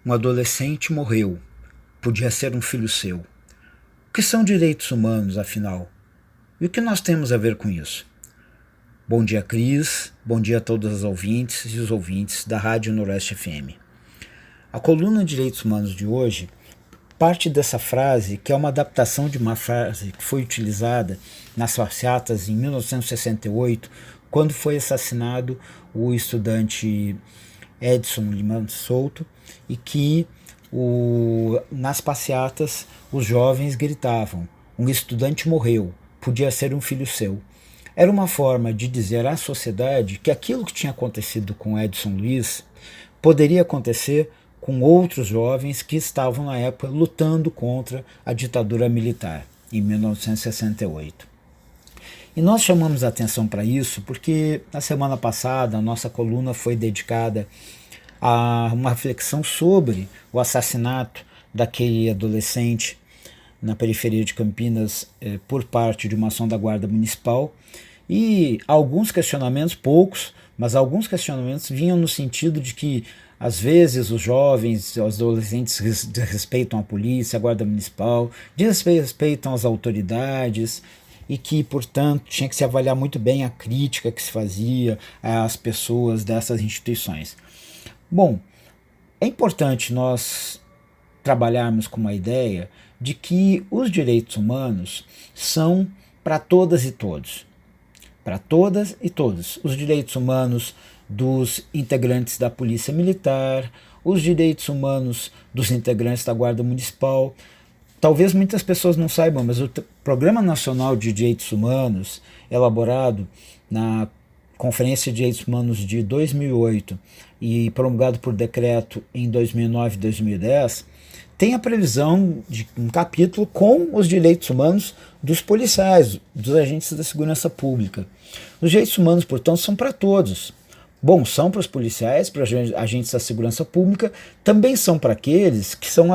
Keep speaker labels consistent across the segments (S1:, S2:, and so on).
S1: Um adolescente morreu. Podia ser um filho seu. O que são direitos humanos, afinal? E o que nós temos a ver com isso? Bom dia, Cris. Bom dia a todas as ouvintes e os ouvintes da Rádio Noroeste FM. A coluna Direitos Humanos de hoje parte dessa frase, que é uma adaptação de uma frase que foi utilizada nas passeatas em 1968, quando foi assassinado o estudante Edson Lima Souto, e que nas passeatas os jovens gritavam: um estudante morreu, podia ser um filho seu. Era uma forma de dizer à sociedade que aquilo que tinha acontecido com Edson Luiz poderia acontecer com outros jovens que estavam na época lutando contra a ditadura militar, em 1968. E nós chamamos a atenção para isso porque na semana passada a nossa coluna foi dedicada a uma reflexão sobre o assassinato daquele adolescente na periferia de Campinas por parte de uma ação da Guarda Municipal, e alguns questionamentos, poucos, mas alguns questionamentos vinham no sentido de que às vezes os jovens, os adolescentes desrespeitam a polícia, a Guarda Municipal, desrespeitam as autoridades, e que, portanto, tinha que se avaliar muito bem a crítica que se fazia às pessoas dessas instituições. Bom, é importante nós trabalharmos com uma ideia de que os direitos humanos são para todas e todos. Para todas e todos. Os direitos humanos dos integrantes da Polícia Militar, os direitos humanos dos integrantes da Guarda Municipal. Talvez muitas pessoas não saibam, mas o Programa Nacional de Direitos Humanos, elaborado na Conferência de Direitos Humanos de 2008 e promulgado por decreto em 2009 e 2010, tem a previsão de um capítulo com os direitos humanos dos policiais, dos agentes da segurança pública. Os direitos humanos, portanto, são para todos. Bom, são para os policiais, para os agentes da segurança pública, também são para aqueles que são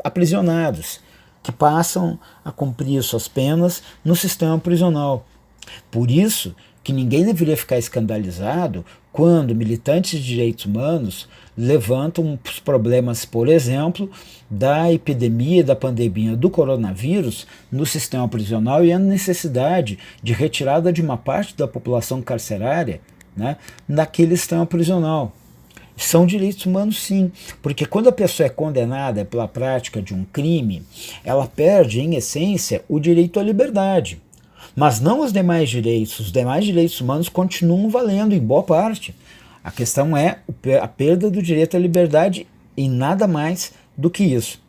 S1: aprisionados, que passam a cumprir suas penas no sistema prisional. Por isso que ninguém deveria ficar escandalizado quando militantes de direitos humanos levantam os problemas, por exemplo, da epidemia, da pandemia do coronavírus no sistema prisional e a necessidade de retirada de uma parte da população carcerária, né, daquele sistema prisional. São direitos humanos, sim, porque quando a pessoa é condenada pela prática de um crime, ela perde, em essência, o direito à liberdade. Mas não os demais direitos humanos continuam valendo em boa parte. A questão é a perda do direito à liberdade e nada mais do que isso.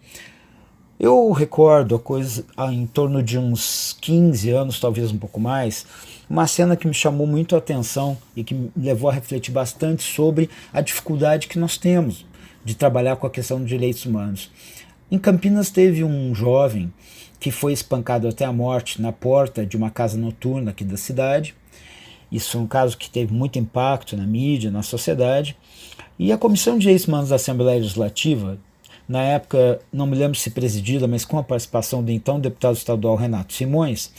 S1: Eu recordo a coisa em torno de uns 15 anos, talvez um pouco mais, uma cena que me chamou muito a atenção e que me levou a refletir bastante sobre a dificuldade que nós temos de trabalhar com a questão dos direitos humanos. Em Campinas teve um jovem que foi espancado até a morte na porta de uma casa noturna aqui da cidade. Isso é um caso que teve muito impacto na mídia, na sociedade. E a Comissão de Direitos Humanos da Assembleia Legislativa, na época, não me lembro se presidida, mas com a participação do então deputado estadual Renato Simões,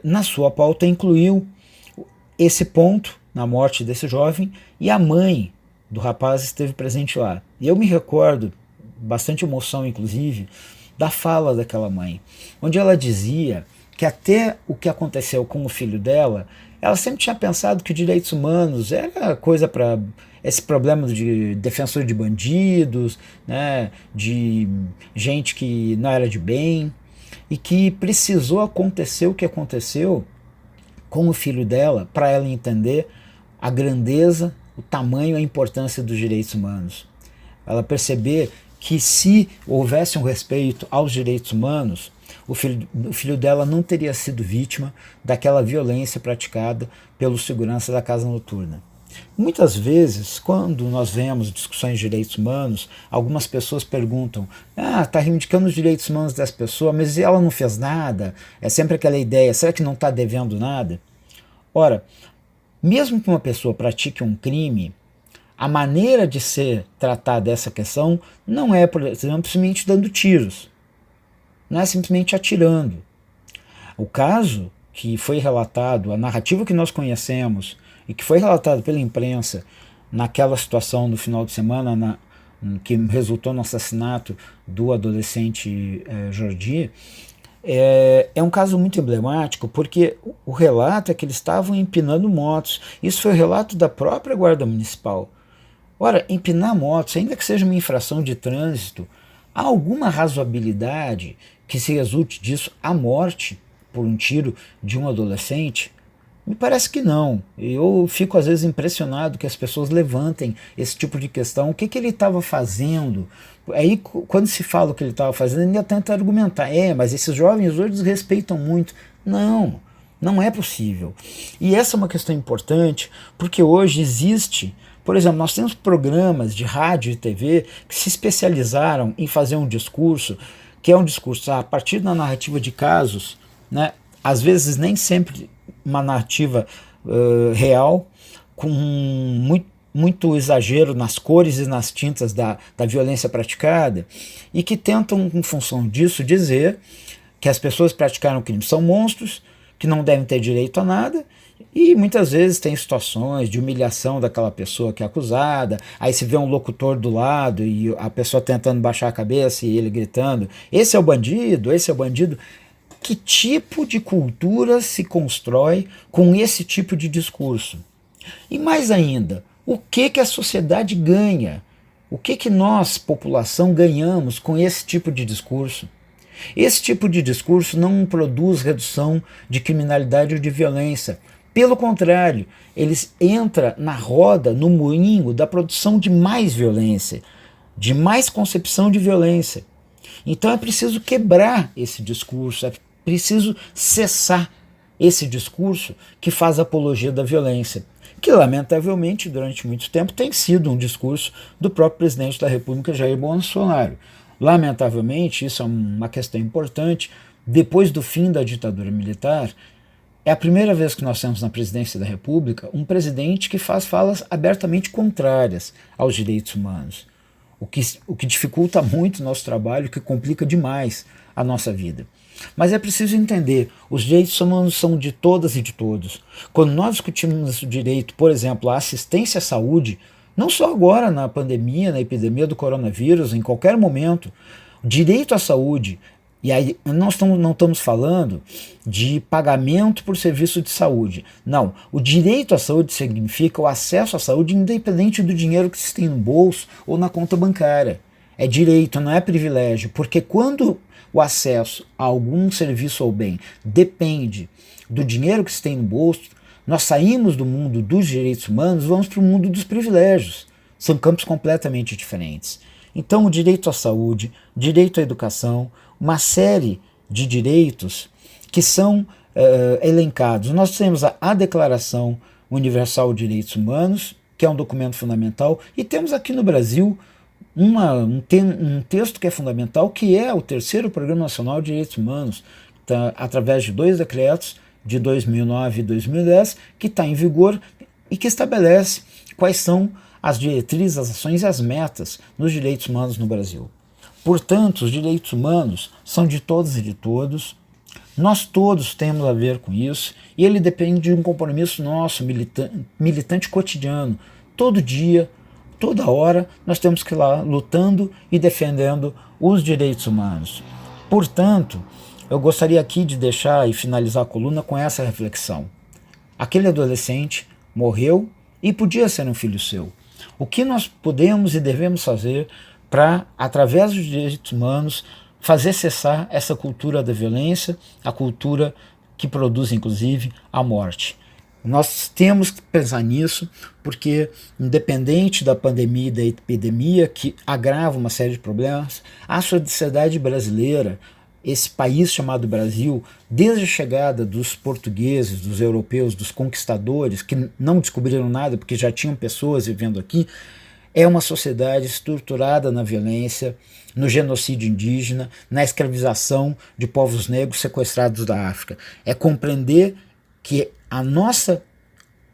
S1: na sua pauta incluiu esse ponto na morte desse jovem, e a mãe do rapaz esteve presente lá. E eu me recordo, bastante emoção inclusive, da fala daquela mãe, onde ela dizia que até o que aconteceu com o filho dela, ela sempre tinha pensado que direitos humanos era coisa para esse problema de defensor de bandidos, né, de gente que não era de bem, e que precisou acontecer o que aconteceu com o filho dela para ela entender a grandeza, o tamanho e a importância dos direitos humanos. Ela perceber que se houvesse um respeito aos direitos humanos, o filho dela não teria sido vítima daquela violência praticada pelo segurança da casa noturna. Muitas vezes, quando nós vemos discussões de direitos humanos, algumas pessoas perguntam: está reivindicando os direitos humanos das pessoas, mas ela não fez nada? É sempre aquela ideia, será que não está devendo nada? Ora, mesmo que uma pessoa pratique um crime, a maneira de ser tratada essa questão não é, por exemplo, simplesmente dando tiros, não é simplesmente atirando. O caso que foi relatado, a narrativa que nós conhecemos e que foi relatado pela imprensa naquela situação no final de semana que resultou no assassinato do adolescente Jordi, é um caso muito emblemático, porque o relato é que eles estavam empinando motos. Isso foi o relato da própria Guarda Municipal. Ora, empinar motos, ainda que seja uma infração de trânsito, há alguma razoabilidade que se resulte disso a morte por um tiro de um adolescente? Me parece que não. Eu fico às vezes impressionado que as pessoas levantem esse tipo de questão. O que ele estava fazendo? Aí quando se fala o que ele estava fazendo, ainda tenta argumentar. Mas esses jovens hoje desrespeitam muito. Não, não é possível. E essa é uma questão importante, porque hoje existe, por exemplo, nós temos programas de rádio e TV que se especializaram em fazer um discurso, que é um discurso a partir da narrativa de casos, né? Às vezes nem sempre uma narrativa real, com muito exagero nas cores e nas tintas da violência praticada, e que tentam, em função disso, dizer que as pessoas que praticaram o crime são monstros, que não devem ter direito a nada, e muitas vezes tem situações de humilhação daquela pessoa que é acusada, aí se vê um locutor do lado e a pessoa tentando baixar a cabeça e ele gritando, esse é o bandido, esse é o bandido. Que tipo de cultura se constrói com esse tipo de discurso? E mais ainda, o que a sociedade ganha? O que nós, população, ganhamos com esse tipo de discurso? Esse tipo de discurso não produz redução de criminalidade ou de violência. Pelo contrário, eles entram na roda, no moinho da produção de mais violência, de mais concepção de violência. Então é preciso quebrar esse discurso, é preciso cessar esse discurso que faz apologia da violência, que lamentavelmente durante muito tempo tem sido um discurso do próprio presidente da República, Jair Bolsonaro. Lamentavelmente, isso é uma questão importante, depois do fim da ditadura militar, é a primeira vez que nós temos na presidência da República um presidente que faz falas abertamente contrárias aos direitos humanos, o que dificulta muito o nosso trabalho, que complica demais a nossa vida. Mas é preciso entender, os direitos humanos são de todas e de todos. Quando nós discutimos o direito, por exemplo, à assistência à saúde, não só agora na pandemia, na epidemia do coronavírus, em qualquer momento, direito à saúde, e aí nós não estamos falando de pagamento por serviço de saúde. Não, o direito à saúde significa o acesso à saúde independente do dinheiro que se tem no bolso ou na conta bancária. É direito, não é privilégio, porque quando o acesso a algum serviço ou bem depende do dinheiro que se tem no bolso, nós saímos do mundo dos direitos humanos, vamos para o mundo dos privilégios. São campos completamente diferentes. Então o direito à saúde, direito à educação, uma série de direitos que são elencados. Nós temos a Declaração Universal de Direitos Humanos, que é um documento fundamental, e temos aqui no Brasil um texto que é fundamental, que é o terceiro Programa Nacional de Direitos Humanos, através de 2 decretos de 2009 e 2010, que está em vigor e que estabelece quais são as diretrizes, as ações e as metas nos direitos humanos no Brasil. Portanto, os direitos humanos são de todos e de todos, nós todos temos a ver com isso, e ele depende de um compromisso nosso, militante cotidiano. Todo dia, toda hora, nós temos que ir lá lutando e defendendo os direitos humanos. Portanto, eu gostaria aqui de deixar e finalizar a coluna com essa reflexão. Aquele adolescente morreu e podia ser um filho seu. O que nós podemos e devemos fazer para, através dos direitos humanos, fazer cessar essa cultura da violência, a cultura que produz, inclusive, a morte? Nós temos que pensar nisso, porque, independente da pandemia e da epidemia, que agrava uma série de problemas, a sociedade brasileira, esse país chamado Brasil, desde a chegada dos portugueses, dos europeus, dos conquistadores, que não descobriram nada porque já tinham pessoas vivendo aqui, é uma sociedade estruturada na violência, no genocídio indígena, na escravização de povos negros sequestrados da África. É compreender que a nossa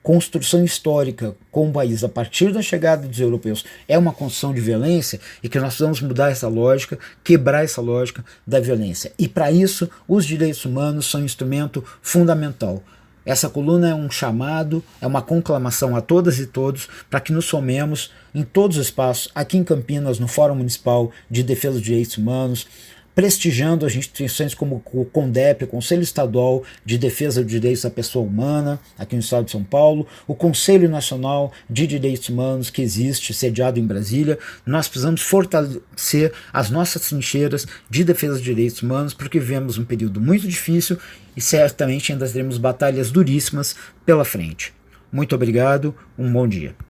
S1: construção histórica com o país a partir da chegada dos europeus é uma construção de violência, e que nós vamos mudar essa lógica, quebrar essa lógica da violência. E para isso os direitos humanos são um instrumento fundamental. Essa coluna é um chamado, é uma conclamação a todas e todos para que nos somemos em todos os espaços, aqui em Campinas, no Fórum Municipal de Defesa dos Direitos Humanos, prestigiando as instituições como o CONDEP, o Conselho Estadual de Defesa dos Direitos da Pessoa Humana, aqui no estado de São Paulo, o Conselho Nacional de Direitos Humanos, que existe, sediado em Brasília. Nós precisamos fortalecer as nossas trincheiras de defesa dos direitos humanos, porque vivemos um período muito difícil e certamente ainda teremos batalhas duríssimas pela frente. Muito obrigado, um bom dia.